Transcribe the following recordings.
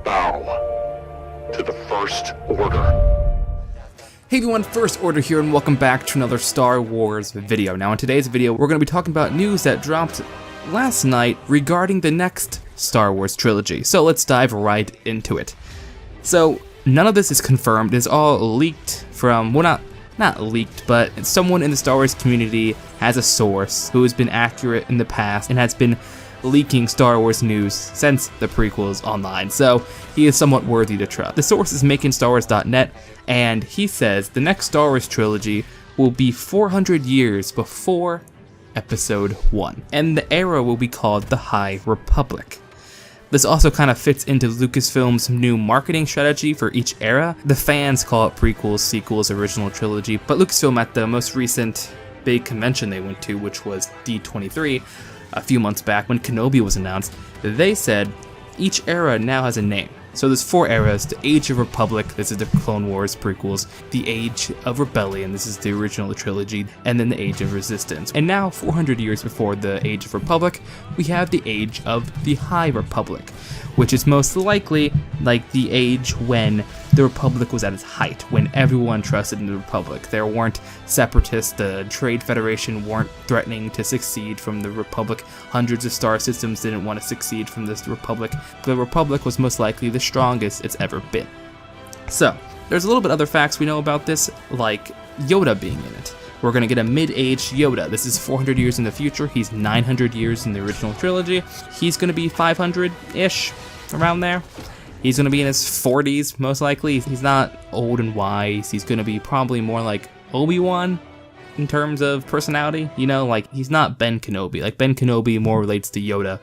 Bow to the First Order. Hey everyone, First Order here, and welcome back to another Star Wars video. Now in today's video, we're going to be talking about news that dropped last night regarding the next Star Wars trilogy. So let's dive right into it. So none of this is confirmed. It's all leaked from, well, not leaked, but someone in the Star Wars community has a source who has been accurate in the past and has been leaking Star Wars news since the prequels online, so he is somewhat worthy to trust. The source is MakingStarWars.net, and he says the next Star Wars trilogy will be 400 years before Episode 1, and the era will be called the High Republic. This also kind of fits into Lucasfilm's new marketing strategy for each era. The fans call it prequels, sequels, original trilogy, but Lucasfilm at the most recent big convention they went to, which was D23, a few months back when Kenobi was announced, they said each era now has a name. So there's 4 eras: the Age of Republic, this is the Clone Wars prequels, the Age of Rebellion, this is the original trilogy, and then the Age of Resistance. And now, 400 years before the Age of Republic, we have the Age of the High Republic, which is most likely like the age when the Republic was at its height, when everyone trusted in the Republic. There weren't separatists, the Trade Federation weren't threatening to succeed from the Republic, hundreds of star systems didn't want to succeed from this Republic. The Republic was most likely the strongest it's ever been. So, there's a little bit other facts we know about this, like Yoda being in it. We're going to get a mid-aged Yoda. This is 400 years in the future. He's 900 years in the original trilogy. He's going to be 500-ish, around there. He's going to be in his 40s, most likely. He's not old and wise. He's going to be probably more like Obi-Wan in terms of personality. You know, like, he's not Ben Kenobi. Like, Ben Kenobi more relates to Yoda.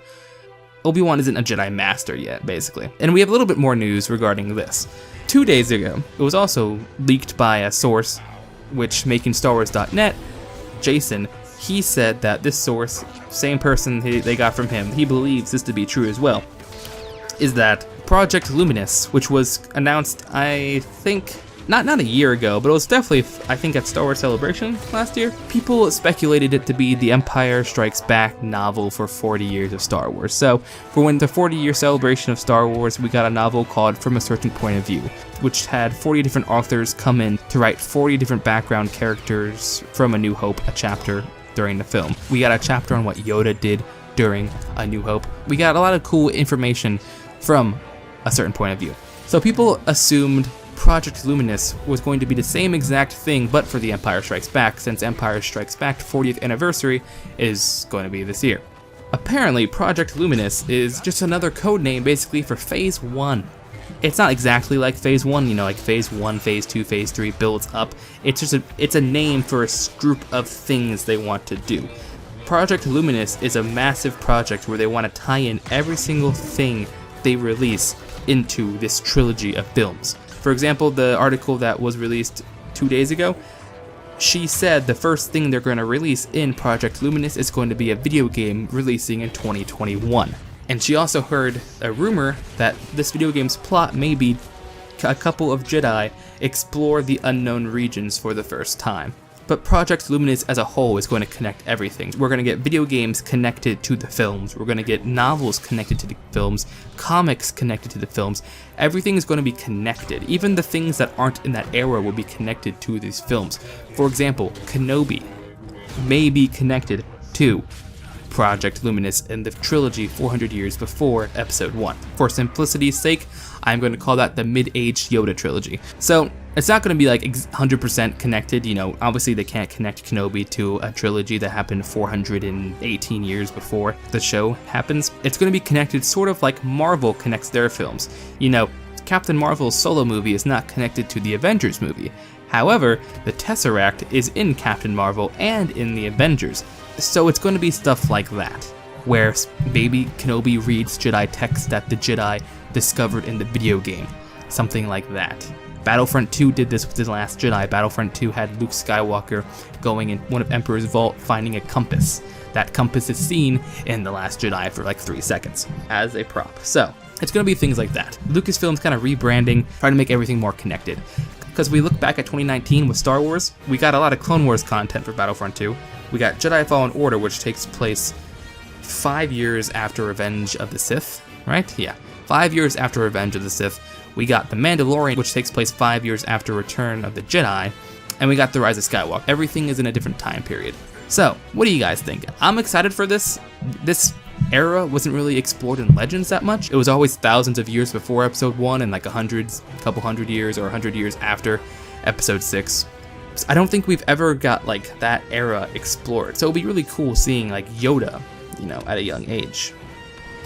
Obi-Wan isn't a Jedi Master yet, basically. And we have a little bit more news regarding this. 2 days ago, it was also leaked by a source, which MakingStarWars.net, Jason, he said that this source, same person they got from him, he believes this to be true as well, is that Project Luminous, which was announced, I think, not a year ago, but it was definitely, I think, at Star Wars Celebration last year. People speculated it to be the Empire Strikes Back novel for 40 years of Star Wars. So, for when the 40-year celebration of Star Wars, we got a novel called From a Certain Point of View, which had 40 different authors come in to write 40 different background characters from A New Hope, a chapter during the film. We got a chapter on what Yoda did during A New Hope. We got a lot of cool information from a certain point of view. So people assumed Project Luminous was going to be the same exact thing, but for the Empire Strikes Back, since Empire Strikes Back 40th anniversary is going to be this year. Apparently, Project Luminous is just another code name basically for Phase 1. It's not exactly like Phase 1, you know, like Phase 1, Phase 2, Phase 3 builds up. It's a name for a group of things they want to do. Project Luminous is a massive project where they want to tie in every single thing they release into this trilogy of films. For example, the article that was released 2 days ago, she said the first thing they're going to release in Project Luminous is going to be a video game releasing in 2021. And she also heard a rumor that this video game's plot may be a couple of Jedi explore the unknown regions for the first time. But Project Luminous as a whole is going to connect everything. We're going to get video games connected to the films. We're going to get novels connected to the films, comics connected to the films. Everything is going to be connected. Even the things that aren't in that era will be connected to these films. For example, Kenobi may be connected to Project Luminous in the trilogy 400 years before Episode 1. For simplicity's sake, I'm going to call that the mid-age Yoda trilogy. So, it's not going to be like 100% connected, you know, obviously they can't connect Kenobi to a trilogy that happened 418 years before the show happens. It's going to be connected sort of like Marvel connects their films. You know, Captain Marvel's solo movie is not connected to the Avengers movie. However, the Tesseract is in Captain Marvel and in the Avengers. So it's going to be stuff like that, where maybe Kenobi reads Jedi text that the Jedi discovered in the video game. Something like that. Battlefront 2 did this with The Last Jedi. Battlefront 2 had Luke Skywalker going in one of Emperor's vault finding a compass. That compass is seen in The Last Jedi for like 3 seconds as a prop. So, it's going to be things like that. Lucasfilm's kind of rebranding, trying to make everything more connected. Because we look back at 2019 with Star Wars, we got a lot of Clone Wars content for Battlefront 2. We got Jedi Fallen Order, which takes place 5 years after Revenge of the Sith, right? Yeah. 5 years after Revenge of the Sith, we got The Mandalorian, which takes place 5 years after Return of the Jedi, and we got The Rise of Skywalker. Everything is in a different time period. So, what do you guys think? I'm excited for this. This era wasn't really explored in Legends that much. It was always thousands of years before Episode 1 and like a couple hundred years or 100 years after Episode 6. So I don't think we've ever got like that era explored. So it'll be really cool seeing like Yoda, you know, at a young age.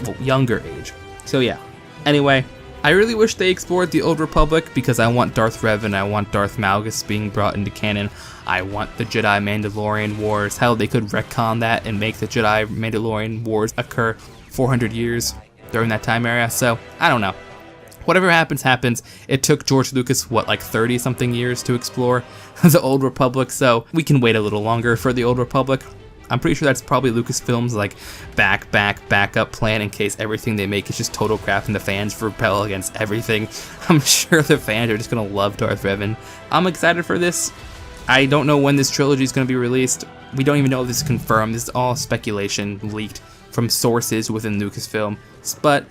Well, younger age. So yeah. Anyway, I really wish they explored the Old Republic because I want Darth Revan, I want Darth Malgus being brought into canon. I want the Jedi Mandalorian Wars. Hell, they could retcon that and make the Jedi Mandalorian Wars occur 400 years during that time area. So, I don't know. Whatever happens, happens. It took George Lucas, what, like 30-something years to explore the Old Republic, so we can wait a little longer for the Old Republic. I'm pretty sure that's probably Lucasfilm's like backup plan in case everything they make is just total crap and the fans rebel against everything. I'm sure the fans are just gonna love Darth Revan. I'm excited for this. I don't know when this trilogy is going to be released. We don't even know if this is confirmed. This is all speculation leaked from sources within Lucasfilm. But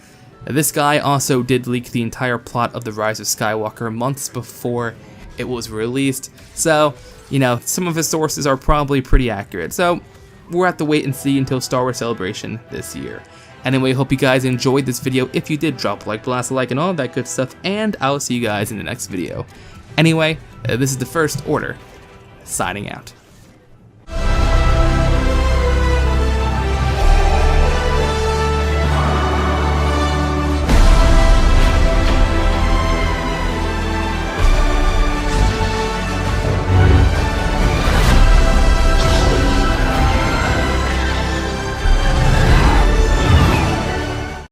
this guy also did leak the entire plot of The Rise of Skywalker months before it was released. So, you know, some of his sources are probably pretty accurate. So, we'll have to wait and see until Star Wars Celebration this year. Anyway, hope you guys enjoyed this video. If you did, drop a like, blast a like, and all that good stuff. And I'll see you guys in the next video. Anyway, this is the First Order, signing out.